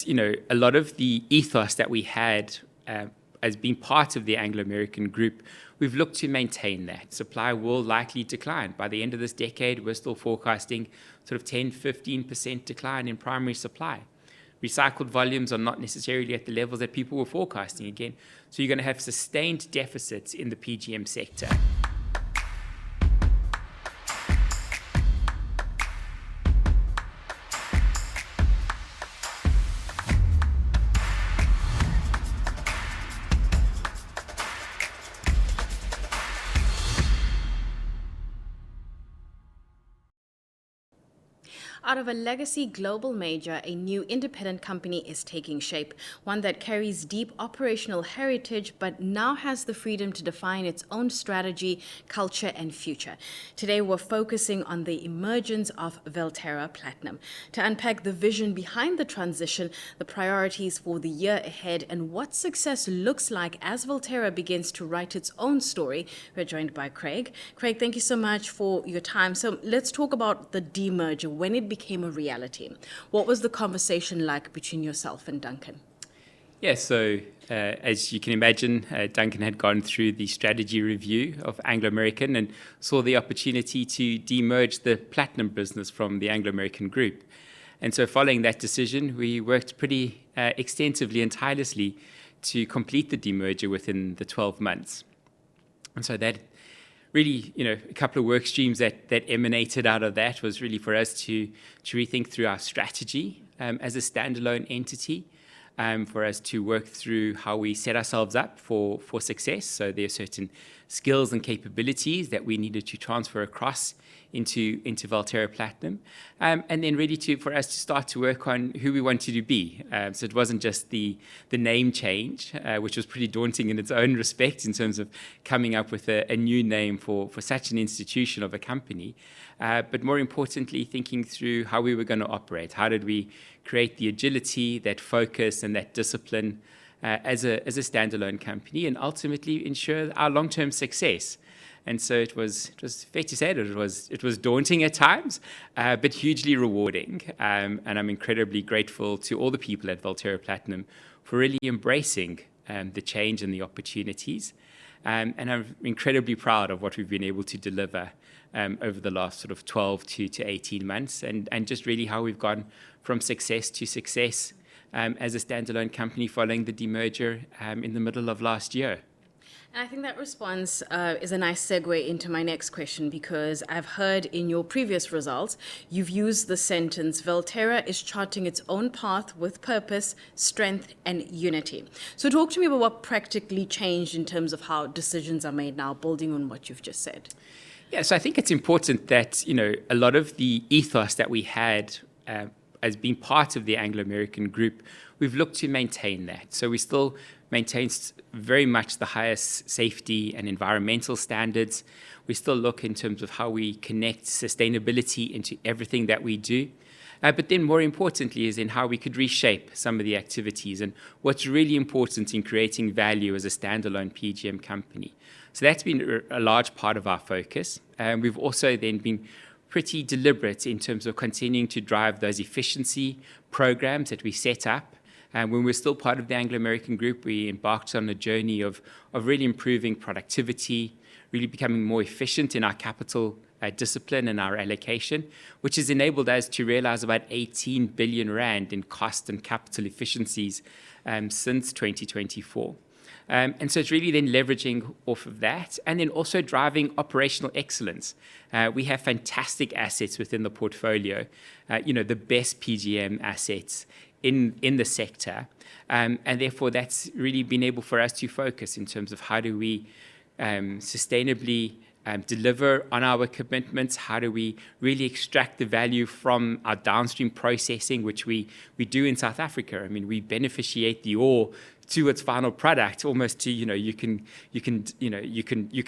A lot of the ethos that we had as being part of the Anglo American group, we've looked to maintain that. Supply will likely decline. By the end of this decade, we're still forecasting sort of 10-15% decline in primary supply. Recycled volumes are not necessarily at the levels that people were forecasting again. So you're going to have sustained deficits in the PGM sector. Out of a legacy global major, a new independent company is taking shape, one that carries deep operational heritage but now has the freedom to define its own strategy, culture, and future. Today, we're focusing on the emergence of Valterra Platinum. To unpack the vision behind the transition, the priorities for the year ahead, and what success looks like as Voltera begins to write its own story, we're joined by Craig. Craig, thank you so much for your time. So let's talk about the demerger, when it became a reality. What was the conversation like between yourself and Duncan? Yeah, so as you can imagine, Duncan had gone through the strategy review of Anglo American and saw the opportunity to demerge the platinum business from the Anglo American group. And so following that decision, we worked pretty extensively and tirelessly to complete the demerger within the 12 months. And so that really, a couple of work streams that emanated out of that was really for us to rethink through our strategy as a standalone entity, for us to work through how we set ourselves up for success. So there are certain skills and capabilities that we needed to transfer across into Valterra Platinum, and then really for us to start to work on who we wanted to be. So it wasn't just the name change, which was pretty daunting in its own respect in terms of coming up with a new name for such an institution of a company, but more importantly, thinking through how we were going to operate. How did we create the agility, that focus, and that discipline as a standalone company, and ultimately ensure our long-term success? And so it was fair to say that it was daunting at times, but hugely rewarding. And I'm incredibly grateful to all the people at Valterra Platinum for really embracing the change and the opportunities. And I'm incredibly proud of what we've been able to deliver over the last sort of 12 to 18 months, and just really how we've gone from success to success as a standalone company following the demerger in the middle of last year. And I think that response is a nice segue into my next question, because I've heard in your previous results, you've used the sentence, Voltera is charting its own path with purpose, strength, and unity. So talk to me about what practically changed in terms of how decisions are made now, building on what you've just said. Yeah, so I think it's important that, a lot of the ethos that we had as being part of the Anglo American group, we've looked to maintain that. So we still maintain very much the highest safety and environmental standards. We still look in terms of how we connect sustainability into everything that we do. But then more importantly is in how we could reshape some of the activities and what's really important in creating value as a standalone PGM company. So that's been a large part of our focus. We've also then been pretty deliberate in terms of continuing to drive those efficiency programs that we set up. And when we're still part of the Anglo American group, we embarked on a journey of really improving productivity, really becoming more efficient in our capital discipline and our allocation, which has enabled us to realize about 18 billion rand in cost and capital efficiencies since 2024. And so it's really then leveraging off of that and then also driving operational excellence. We have fantastic assets within the portfolio, the best PGM assets in the sector. And therefore, that's really been able for us to focus in terms of how do we sustainably deliver on our commitments, how do we really extract the value from our downstream processing, which we do in South Africa. I mean, we beneficiate the ore to its final product, almost to, you can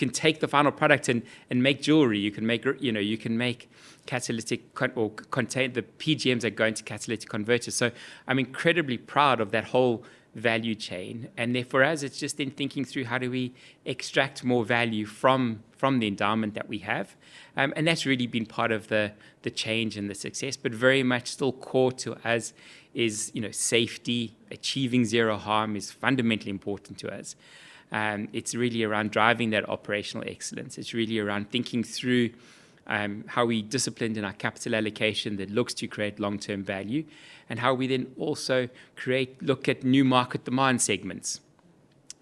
take the final product and make jewelry. You can make catalytic or contain the PGMs that go into catalytic converters. So I'm incredibly proud of that whole value chain. And therefore, as it's just in thinking through how do we extract more value from the endowment that we have. And that's really been part of the change and the success, but very much still core to us is, safety, achieving zero harm is fundamentally important to us. It's really around driving that operational excellence. It's really around thinking through how we disciplined in our capital allocation that looks to create long-term value, and how we then also look at new market demand segments.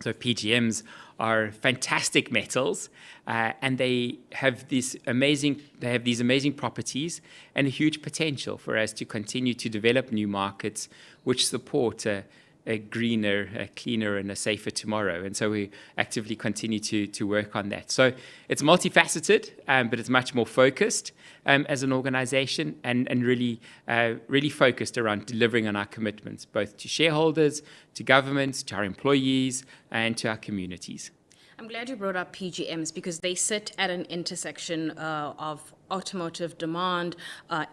So PGMs are fantastic metals, and they have these amazing properties and a huge potential for us to continue to develop new markets which support a greener, a cleaner, and a safer tomorrow. And so we actively continue to work on that. So it's multifaceted, but it's much more focused as an organization, and really focused around delivering on our commitments, both to shareholders, to governments, to our employees, and to our communities. I'm glad you brought up PGMs because they sit at an intersection of automotive demand,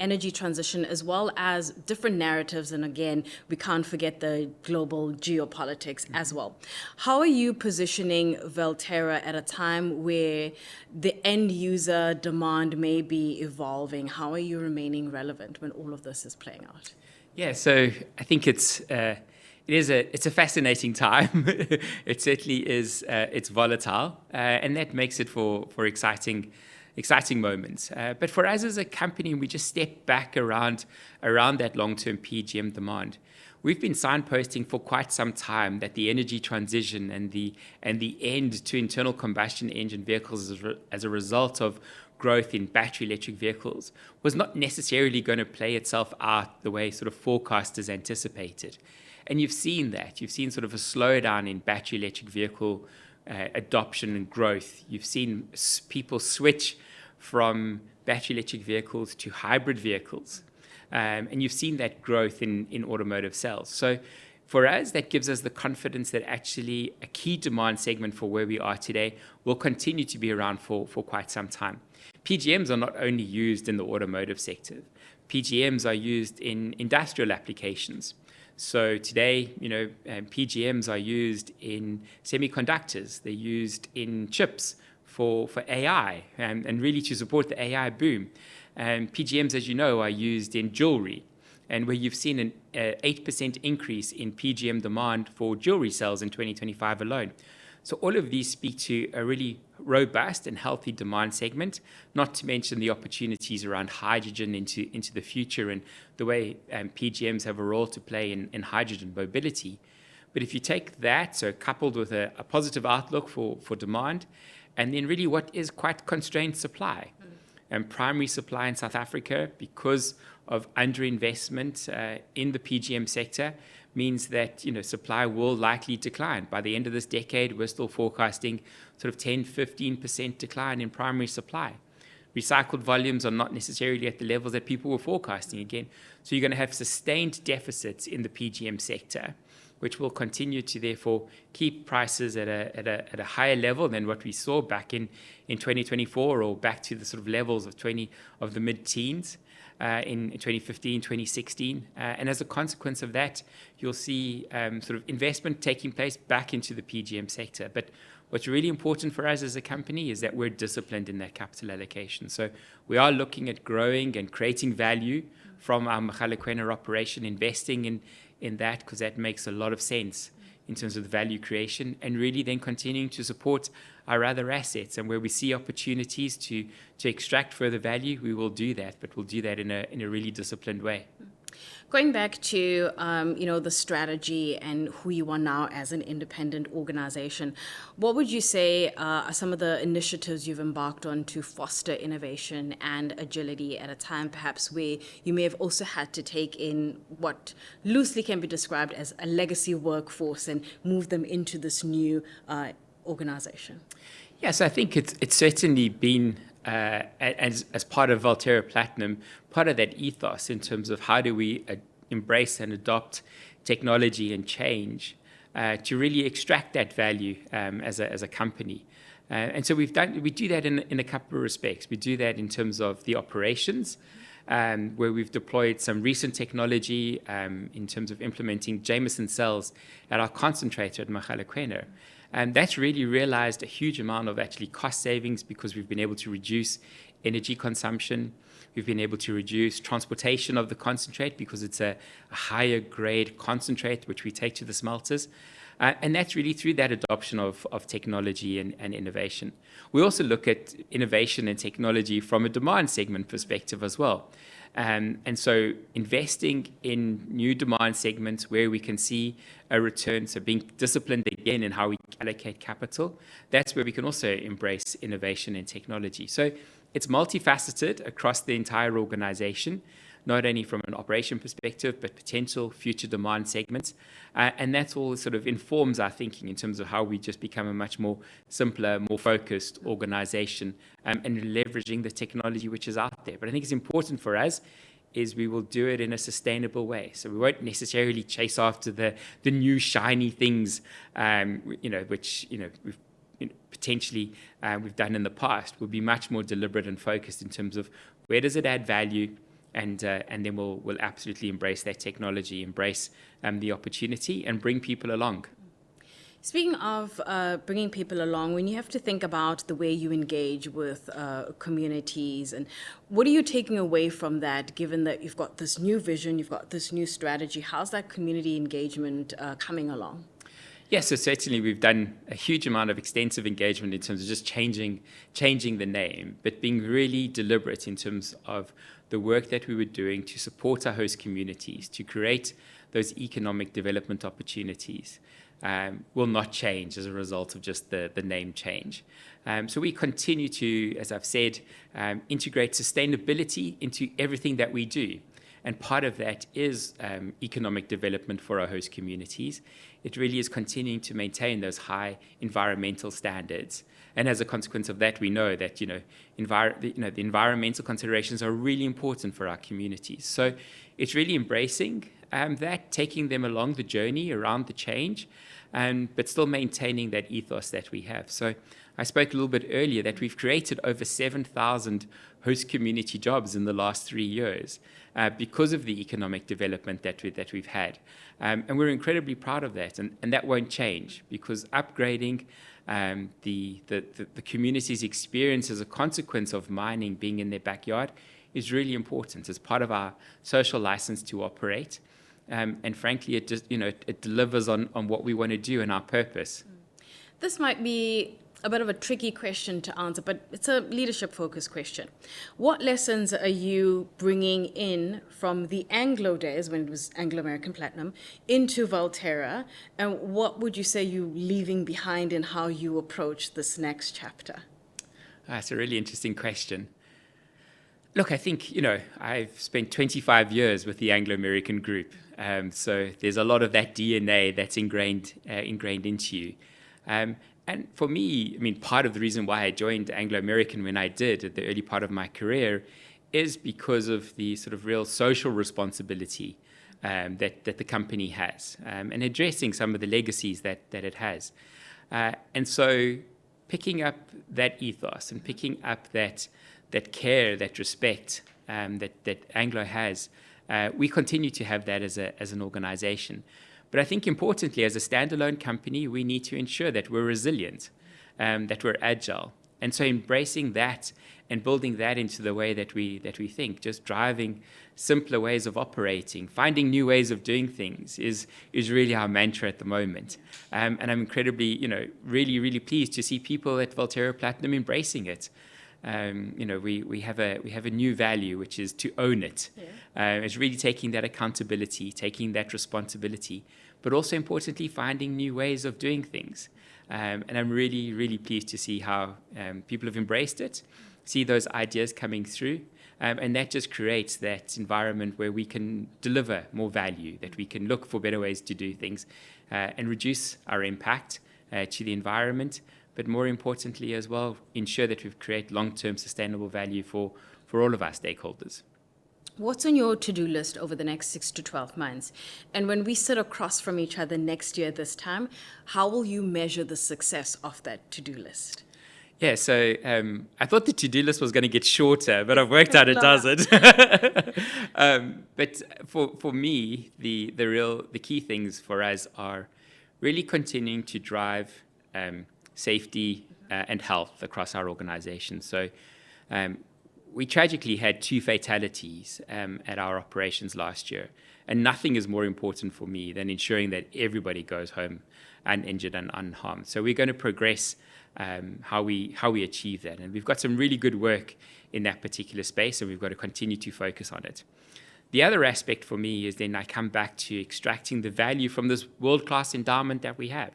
energy transition, as well as different narratives. And again, we can't forget the global geopolitics as well. How are you positioning Voltera at a time where the end user demand may be evolving? How are you remaining relevant when all of this is playing out? Yeah, so I think it's a fascinating time. It certainly is. It's volatile, and that makes it for exciting moments. But for us as a company, we just step back around that long-term PGM demand. We've been signposting for quite some time that the energy transition and the end to internal combustion engine vehicles as a result of growth in battery electric vehicles was not necessarily going to play itself out the way sort of forecasters anticipated. And you've seen that. You've seen sort of a slowdown in battery electric vehicle adoption and growth. You've seen people switch from battery electric vehicles to hybrid vehicles. And you've seen that growth in automotive sales. So for us, that gives us the confidence that actually a key demand segment for where we are today will continue to be around for quite some time. PGMs are not only used in the automotive sector. PGMs are used in industrial applications. So today, PGMs are used in semiconductors. They're used in chips for AI and really to support the AI boom. PGMs, as you know, are used in jewelry, and where you've seen an 8% increase in PGM demand for jewelry sales in 2025 alone. So all of these speak to a really robust and healthy demand segment, not to mention the opportunities around hydrogen into the future and the way PGMs have a role to play in hydrogen mobility. But if you take that, so coupled with a positive outlook for demand, and then really what is quite constrained supply, and primary supply in South Africa, because of underinvestment in the PGM sector, means that supply will likely decline. By the end of this decade, we're still forecasting sort of 10-15% decline in primary supply. Recycled volumes are not necessarily at the levels that people were forecasting again. So you're going to have sustained deficits in the PGM sector, which will continue to therefore keep prices at a higher level than what we saw back in 2024, or back to the sort of levels of the mid-teens. In 2015, 2016. And as a consequence of that, you'll see sort of investment taking place back into the PGM sector. But what's really important for us as a company is that we're disciplined in that capital allocation. So we are looking at growing and creating value from our Mogalakwena operation, investing in that, because that makes a lot of sense in terms of the value creation, and really then continuing to support our other assets. And where we see opportunities to extract further value, we will do that, but we'll do that in a really disciplined way. Going back to the strategy and who you are now as an independent organization, what would you say are some of the initiatives you've embarked on to foster innovation and agility at a time perhaps where you may have also had to take in what loosely can be described as a legacy workforce and move them into this new organization? Yes, I think it's certainly been as part of Valterra Platinum, part of that ethos in terms of how do we embrace and adopt technology and change to really extract that value as a company. And so we do that in a couple of respects. We do that in terms of the operations, where we've deployed some recent technology in terms of implementing Jameson cells at our concentrator at Mogalakwena. And that's really realized a huge amount of actually cost savings, because we've been able to reduce energy consumption. We've been able to reduce transportation of the concentrate because it's a higher grade concentrate which we take to the smelters. And that's really through that adoption of technology and innovation. We also look at innovation and technology from a demand segment perspective as well. And so investing in new demand segments where we can see a return, so being disciplined again in how we allocate capital, that's where we can also embrace innovation and technology. So it's multifaceted across the entire organization, not only from an operation perspective, but potential future demand segments. And that's all sort of informs our thinking in terms of how we just become a much more simpler, more focused organization, and leveraging the technology which is out there. But I think it's important for us is we will do it in a sustainable way. So we won't necessarily chase after the new shiny things, which we've potentially we've done in the past. We'll be much more deliberate and focused in terms of where does it add value, and then we'll absolutely embrace that technology, embrace the opportunity, and bring people along. Speaking of bringing people along, when you have to think about the way you engage with communities, and what are you taking away from that, given that you've got this new vision, you've got this new strategy? How's that community engagement coming along? Yes, so certainly we've done a huge amount of extensive engagement in terms of just changing the name, but being really deliberate in terms of the work that we were doing to support our host communities, to create those economic development opportunities, will not change as a result of just the name change. So we continue to, as I've said, integrate sustainability into everything that we do. And part of that is economic development for our host communities. It really is continuing to maintain those high environmental standards. And as a consequence of that, we know that the environmental considerations are really important for our communities. So it's really embracing that, taking them along the journey around the change, but still maintaining that ethos that we have. So I spoke a little bit earlier that we've created over 7,000 host community jobs in the last 3 years because of the economic development that we've had. And we're incredibly proud of that. And that won't change, because upgrading the community's experience as a consequence of mining being in their backyard is really important as part of our social license to operate. And frankly, it just it delivers on what we want to do and our purpose. This might be a bit of a tricky question to answer, but it's a leadership-focused question. What lessons are you bringing in from the Anglo days, when it was Anglo American Platinum, into Volterra, and what would you say you're leaving behind in how you approach this next chapter? That's a really interesting question. Look, I think, I've spent 25 years with the Anglo American Group, so there's a lot of that DNA that's ingrained into you. And for me, part of the reason why I joined Anglo American when I did at the early part of my career is because of the sort of real social responsibility that the company has, and addressing some of the legacies that it has. And so picking up that ethos and picking up that care, that respect that Anglo has, we continue to have that as an organization. But I think importantly, as a standalone company, we need to ensure that we're resilient, that we're agile. And so embracing that and building that into the way that we think, just driving simpler ways of operating, finding new ways of doing things is really our mantra at the moment. And I'm incredibly, really, really pleased to see people at Valterra Platinum embracing it. We have a new value, which is to own it. Yeah. It's really taking that accountability, taking that responsibility, but also importantly, finding new ways of doing things. And I'm really, really pleased to see how people have embraced it, see those ideas coming through, and that just creates that environment where we can deliver more value, that we can look for better ways to do things, and reduce our impact to the environment, but more importantly as well, ensure that we create long-term sustainable value for all of our stakeholders. What's on your to-do list over the next 6 to 12 months? And when we sit across from each other next year this time, how will you measure the success of that to-do list? Yeah, so I thought the to-do list was going to get shorter, but I've worked out it doesn't. But for me, the key things for us are really continuing to drive safety and health across our organization. So we tragically had 2 fatalities at our operations last year. And nothing is more important for me than ensuring that everybody goes home uninjured and unharmed. So we're going to progress how we achieve that. And we've got some really good work in that particular space, and we've got to continue to focus on it. The other aspect for me is then I come back to extracting the value from this world-class endowment that we have.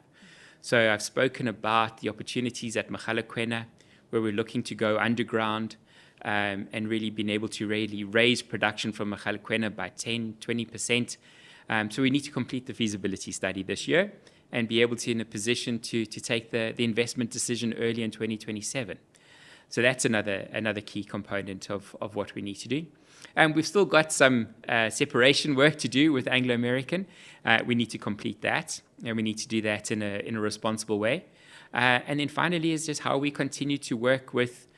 So I've spoken about the opportunities at Mogalakwena, where we're looking to go underground and really being able to really raise production from Mogalakwena by 10-20%. So we need to complete the feasibility study this year and be able to in a position to take the investment decision early in 2027. So that's another key component of what we need to do. And we've still got some separation work to do with Anglo American. We need to complete that, and we need to do that in a responsible way. And then finally is just how we continue to work with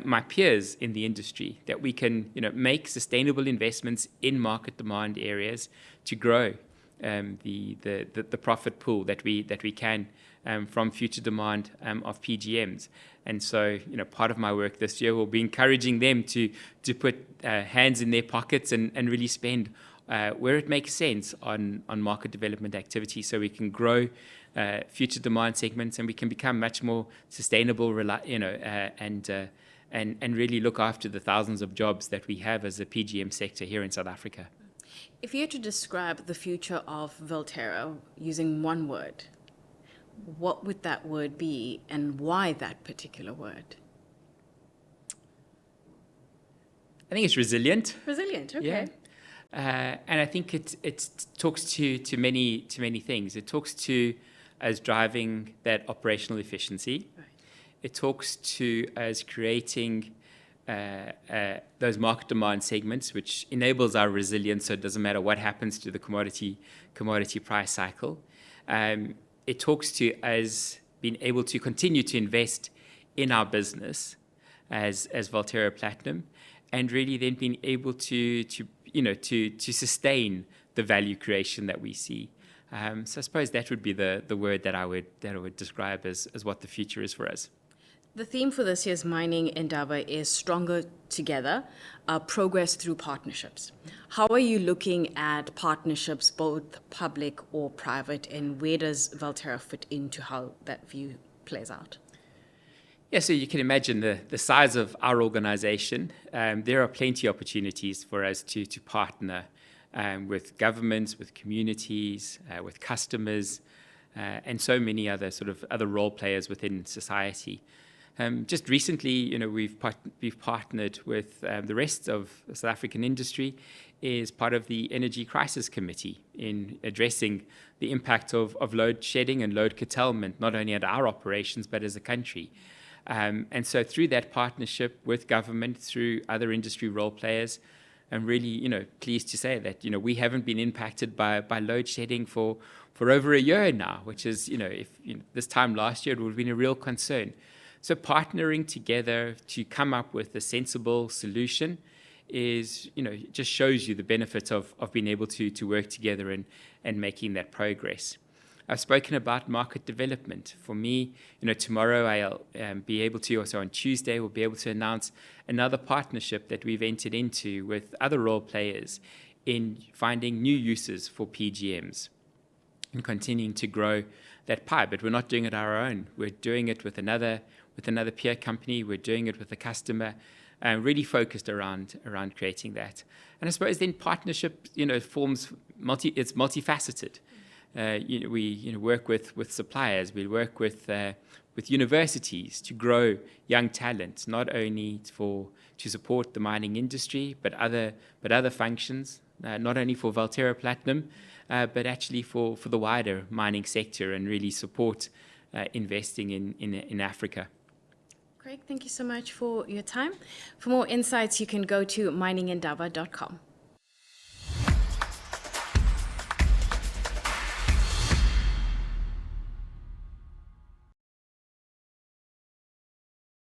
my peers in the industry, that we can make sustainable investments in market demand areas to grow the profit pool that we can from future demand of PGMs. And so, part of my work this year will be encouraging them to put hands in their pockets and really spend where it makes sense on market development activity, so we can grow future demand segments and we can become much more sustainable, and really look after the thousands of jobs that we have as a PGM sector here in South Africa. If you had to describe the future of Voltera using one word, what would that word be, and why that particular word? I think it's resilient. Resilient, okay. Yeah. And I think it talks to many things. It talks to us driving that operational efficiency. Right. It talks to us creating those market demand segments, which enables our resilience, so it doesn't matter what happens to the commodity price cycle. It talks to us being able to continue to invest in our business as Valterra Platinum, and really then being able to sustain the value creation that we see. So I suppose that would be the word that I would describe as what the future is for us. The theme for this year's Mining Indaba is Stronger Together, Progress Through Partnerships. How are you looking at partnerships, both public or private, and where does Volterra fit into how that view plays out? Yeah, so you can imagine the size of our organization. There are plenty of opportunities for us to partner with governments, with communities, with customers, and so many other other role players within society. Just recently, we've partnered with the rest of the South African industry as part of the Energy Crisis Committee in addressing the impact of load shedding and load curtailment, not only at our operations, but as a country. And so through that partnership with government, through other industry role players, I'm really, pleased to say that, we haven't been impacted by load shedding for over a year now, which is, this time last year, it would have been a real concern. So partnering together to come up with a sensible solution is, just shows you the benefit of being able to work together and making that progress. I've spoken about market development. For me, tomorrow I'll be able to, also on Tuesday, we'll be able to announce another partnership that we've entered into with other role players in finding new uses for PGMs and continuing to grow that pie. But we're not doing it our own. We're doing it with another peer company. We're doing it with a customer, really focused around creating that. And I suppose then partnership, forms it's multifaceted. We work with suppliers. We work with universities to grow young talent, not only to support the mining industry, but other functions, not only for Valterra Platinum, but actually for the wider mining sector, and really support investing in Africa. Craig, thank you so much for your time. For more insights, you can go to miningindaba.com.